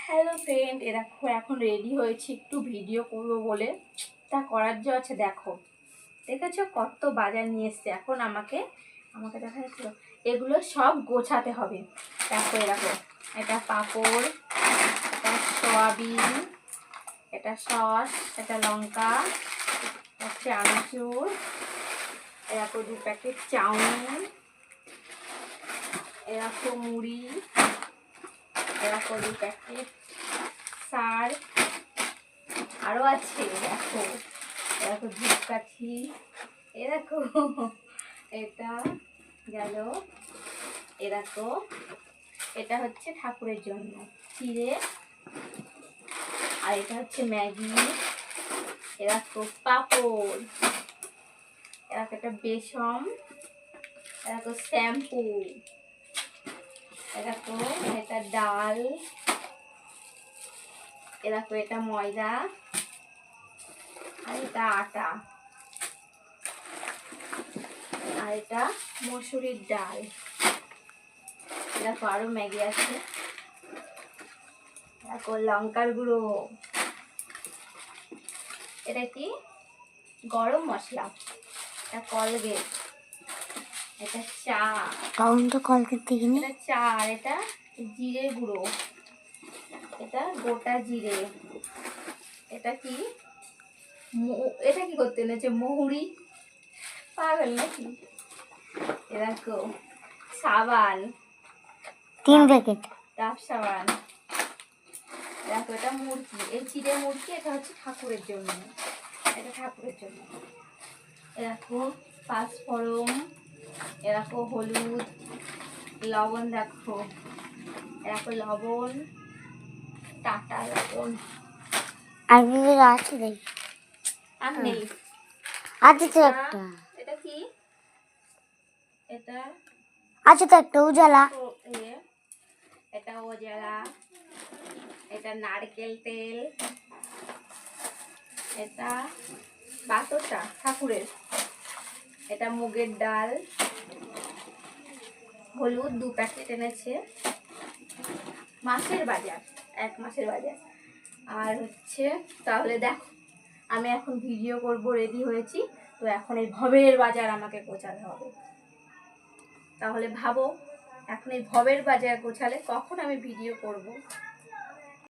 Hello friend, দেখো এখন ready হয়েছি একটু ভিডিও করবো বলে। তা করার জন্য আছে, দেখো দেখেছো কত বাজার নিয়ে এসছে। এখন আমাকে আমাকে দেখা যাচ্ছিল এগুলো সব গোছাতে হবে। দেখো এরকম, এটা পাঁপড়, এটা সয়াবিন, এটা সস, এটা লঙ্কা, এটা চানাচুর, এরকম 2 প্যাকেট চাউমিন, এরকম মুড়ি, এরকম 2 প্যাকেট সার, আরও আছে। দেখো এরকম ধূপকাঠি, এরকম এটা গেল, এরকম এটা হচ্ছে ঠাকুরের জন্য চিড়ে, আর এটা হচ্ছে ম্যাগি, এরকম পাঁপড়, এরকম একটা বেসন, এরকম শ্যাম্পু, এরকম এটা ডাল, এরকম এটা ময়দা, আর এটা আটা, আর এটা মসুরির ডাল। এরকম আরও ম্যাগি আছে, এরকম লঙ্কার গুঁড়ো, এটা কি গরম মশলা, এটা কলগেট, এটা চা, কাউন্ট কলগেট দেখিনি, এটা চা, আর এটা জিরে গুঁড়ো, এটা গোটা জিরে, এটা কি এটা কি করতে এনেছে মহুরি, পাগল নাকি। এরকম সাবান 3 প্যাকেট, ডাব সাবান, দেখো এটা মুরগি, এই চিড়ে মুরগি, এটা হচ্ছে ঠাকুরের জন্য, এটা ঠাকুরের জন্য। এরকম পাঁচফোড়ন, এরকম হলুদ, লবণ, দেখো এরকম লবণ, টাটা লবণ, আর বিবেক আছে দেখ, আর নেই। আছে তো একটা, এটা কি, এটা আছে তো একটা উজালা, এটা ওজালা, এটা নারকেল তেল, এটা বাতাসা ঠাকুরের, এটা মুগের ডাল, হলুদ 2 প্যাকেট এনেছে, মাসের বাজার, 1 মাসের বাজার। আর হচ্ছে তাহলে দেখো আমি এখন ভিডিও করব, রেডি হয়েছি, তো এখন এই ভবের বাজার আমাকে গোছাতে হবে। তাহলে ভাবো এখন এই ভবের বাজার গোছালে কখন আমি ভিডিও করব।